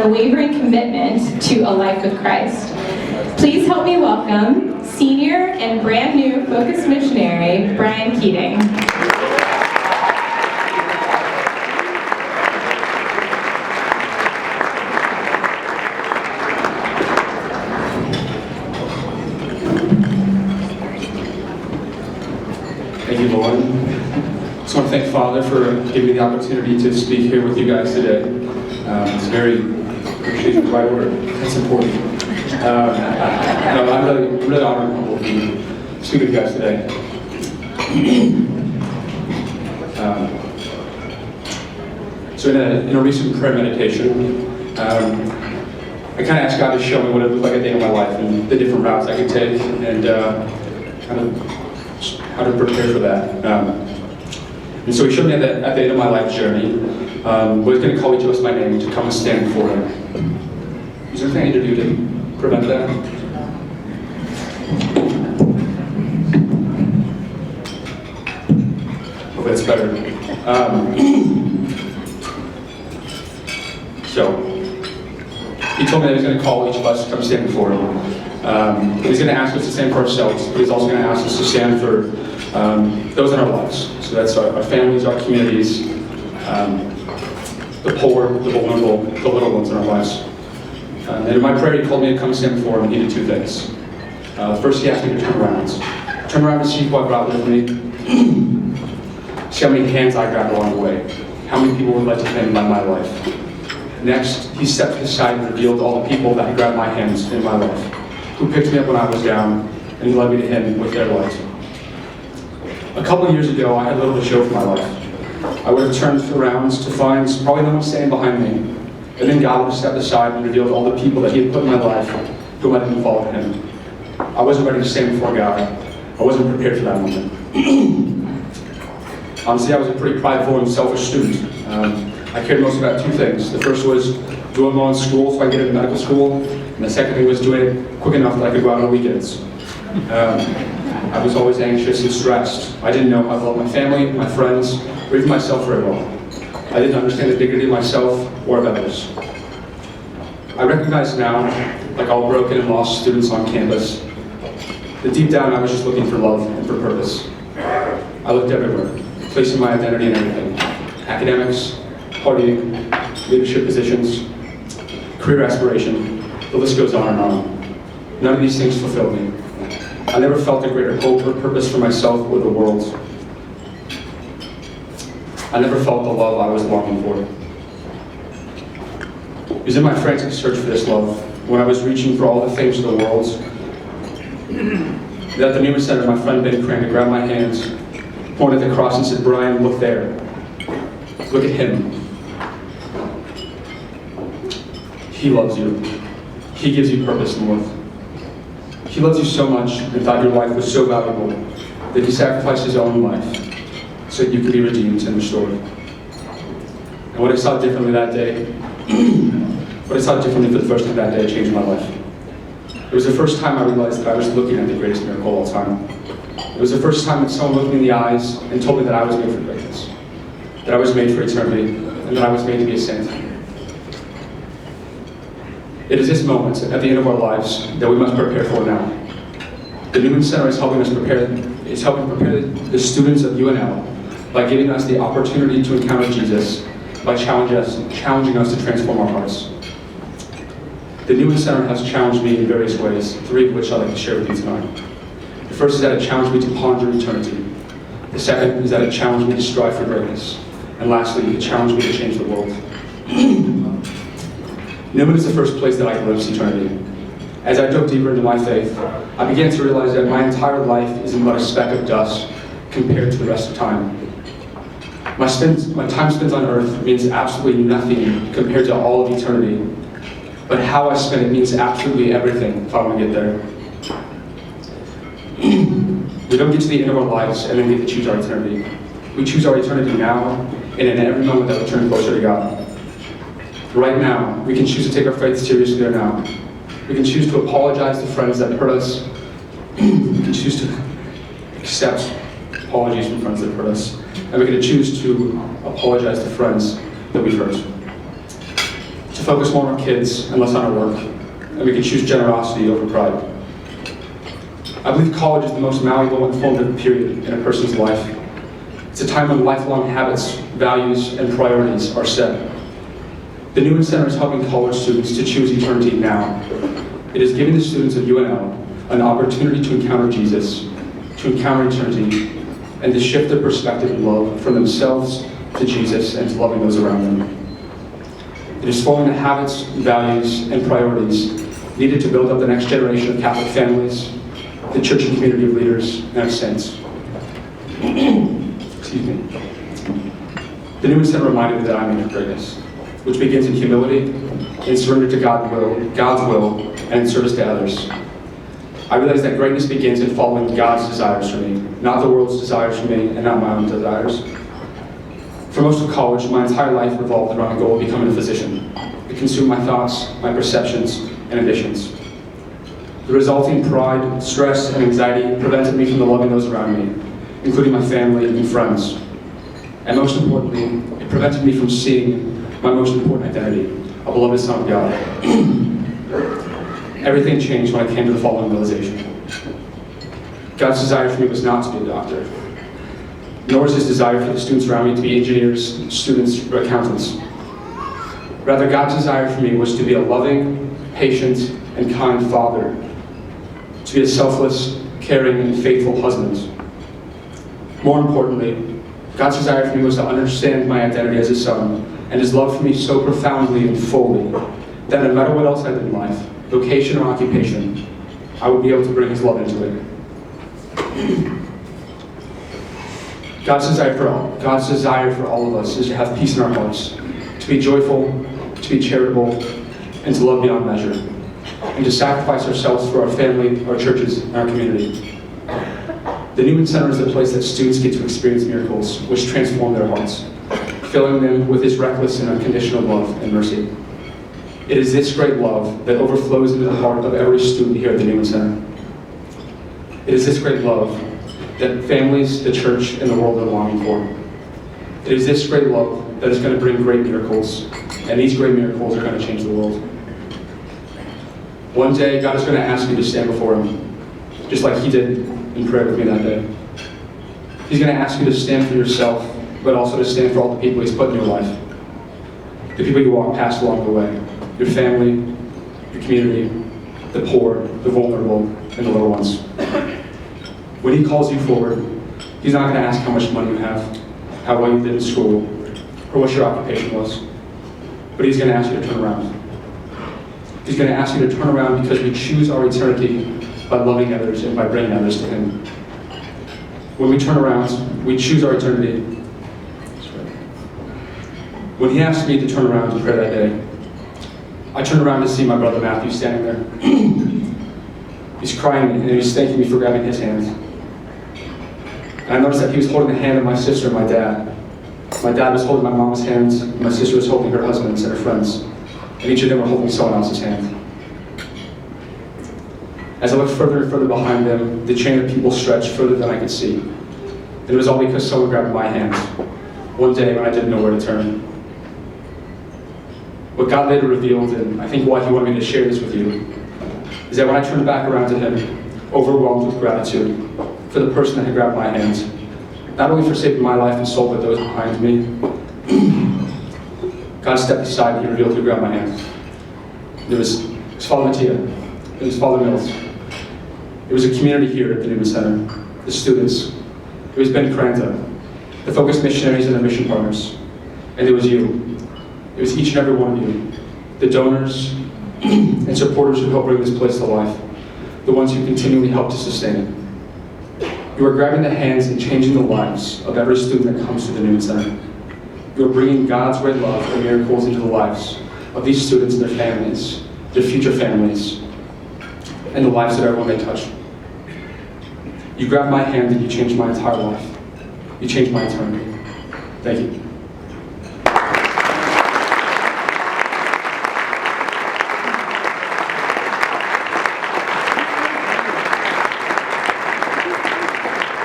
unwavering commitment to a life with Christ. Please help me welcome senior and brand new FOCUS Missionary, Bryan Keating. Thank you, Lord. I just want to thank Father for giving me the opportunity to speak here with you guys today. It's very, appreciate the right word, that's important. I'm really honored and humbled to speak with you guys today. So in a recent prayer meditation, I kind of asked God to show me what it looked like at the end of my life and the different routes I could take and kind of how to prepare for that. And so he showed me at the end of my life journey, was going to call each of us by name to come and stand before him. Is there anything I need to do to prevent that? Hope that's better. So, he told me that he was going to call each of us to come stand before him. He's going to ask us to stand for ourselves, but he's also going to ask us to stand for those in our lives. So that's our families, our communities, the poor, the vulnerable, the little ones in our lives. And in my prayer, he called me to come stand before him. He did two things. First, he asked me to turn around. Turn around and see who I brought with me. See how many hands I grabbed along the way. How many people would like to stand by my life. Next, he stepped aside and revealed all the people that grabbed my hands in my life, who picked me up when I was down, and he led me to him with their light. A couple of years ago, I had little to show for my life. I would have turned around to find probably no one standing behind me, and then God would have stepped aside and revealed all the people that he had put in my life who might have followed him. I wasn't ready to stand before God. I wasn't prepared for that moment. Honestly, I was a pretty prideful and selfish student. I cared most about two things. The first was doing well in school so I could get into medical school, and the second thing was doing it quick enough that I could go out on weekends. I was always anxious and stressed. I didn't know how to love my family, my friends, or even myself very well. I didn't understand the dignity of myself or of others. I recognize now, like all broken and lost students on campus, that deep down I was just looking for love and for purpose. I looked everywhere, placing my identity in everything. Academics, partying, leadership positions, career aspiration, the list goes on and on. None of these things fulfilled me. I never felt a greater hope or purpose for myself or the world. I never felt the love I was longing for. It was in my frantic search for this love, when I was reaching for all the things of the world, that at the Newman Center, my friend Ben Crane grabbed my hands, pointed at the cross and said, "Bryan, look there. Look at him. He loves you. He gives you purpose and worth. He loves you so much and thought your life was so valuable that he sacrificed his own life so that you could be redeemed and restored." And what I saw differently that day, what I saw differently for the first time that day changed my life. It was the first time I realized that I was looking at the greatest miracle of all time. It was the first time that someone looked me in the eyes and told me that I was made for greatness, that I was made for eternity, and that I was made to be a saint. It is this moment at the end of our lives that we must prepare for now. The Newman Center is helping prepare the students of UNL by giving us the opportunity to encounter Jesus, by challenging us to transform our hearts. The Newman Center has challenged me in various ways, three of which I'd like to share with you tonight. The first is that it challenged me to ponder eternity. The second is that it challenged me to strive for greatness. And lastly, it challenged me to change the world. Newman is the first place that I glimpsed eternity. As I dove deeper into my faith, I began to realize that my entire life is but a speck of dust compared to the rest of time. My time spent on earth means absolutely nothing compared to all of eternity, but how I spend it means absolutely everything if I want to get there. We don't get to the end of our lives and then get to choose our eternity. We choose our eternity now, and in every moment that we turn closer to God. Right now, we can choose to take our faith seriously or now. We can choose to apologize to friends that hurt us. We can choose to accept apologies from friends that hurt us. And we can choose to apologize to friends that we've hurt. to focus more on our kids and less on our work, and we can choose generosity over pride. I believe college is the most malleable and formative period in a person's life. It's a time when lifelong habits, values, and priorities are set. The Newman Center is helping college students to choose eternity now. It is giving the students of UNL an opportunity to encounter Jesus, to encounter eternity, and to shift their perspective and love from themselves to Jesus and to loving those around them. It is forming the habits, values, and priorities needed to build up the next generation of Catholic families, the church and community of leaders, and of saints. Excuse me. The Newman Center reminded me that I'm made for greatness, which begins in humility, in surrender to God's will, and in service to others. I realize that greatness begins in following God's desires for me, not the world's desires for me, and not my own desires. For most of college, my entire life revolved around the goal of becoming a physician. It consumed my thoughts, my perceptions, and ambitions. The resulting pride, stress, and anxiety prevented me from loving those around me, including my family and friends. And most importantly, it prevented me from seeing my most important identity, a beloved Son of God. Everything changed when I came to the following realization. God's desire for me was not to be a doctor, nor is his desire for the students around me to be engineers, students, or accountants. Rather, God's desire for me was to be a loving, patient, and kind father, to be a selfless, caring, and faithful husband. More importantly, God's desire for me was to understand my identity as his son, and his love for me so profoundly and fully that no matter what else I did in life, vocation or occupation, I would be able to bring his love into it. God's desire for all of us is to have peace in our hearts, to be joyful, to be charitable, and to love beyond measure, and to sacrifice ourselves for our family, our churches, and our community. The Newman Center is the place that students get to experience miracles which transform their hearts, filling them with his reckless and unconditional love and mercy. It is this great love that overflows into the heart of every student here at the Newman Center. It is this great love that families, the church, and the world are longing for. It is this great love that is going to bring great miracles, and these great miracles are going to change the world. One day, God is going to ask you to stand before him, just like he did in prayer with me that day. He's going to ask you to stand for yourself, but also to stand for all the people he's put in your life. The people you walk past along the way. Your family, your community, the poor, the vulnerable, and the little ones. When he calls you forward, he's not going to ask how much money you have, how well you did in school, or what your occupation was. But he's going to ask you to turn around. He's going to ask you to turn around because we choose our eternity by loving others and by bringing others to him. When we turn around, we choose our eternity. When he asked me to turn around to pray that day, I turned around to see my brother Matthew standing there. He's crying and he's thanking me for grabbing his hand. And I noticed that he was holding the hand of my sister and my dad. My dad was holding my mom's hand, and my sister was holding her husband's and her friends. And each of them were holding someone else's hand. As I looked further and further behind them, the chain of people stretched further than I could see. And it was all because someone grabbed my hand one day when I didn't know where to turn. What God later revealed, and I think why he wanted me to share this with you, is that when I turned back around to him, overwhelmed with gratitude for the person that had grabbed my hand, not only for saving my life and soul, but those behind me, God stepped aside and he revealed who grabbed my hand. It was Father Mattia. It was Father Mills. It was a community here at the Newman Center, the students. It was Ben Kranta, the FOCUS Missionaries and their mission partners. And it was you. It was each and every one of you, the donors and supporters who help bring this place to life, the ones who continually help to sustain it. You are grabbing the hands and changing the lives of every student that comes to the Newman Center. You are bringing God's great love and miracles into the lives of these students and their families, their future families, and the lives of everyone they touch. You grabbed my hand and you changed my entire life. You changed my eternity. Thank you.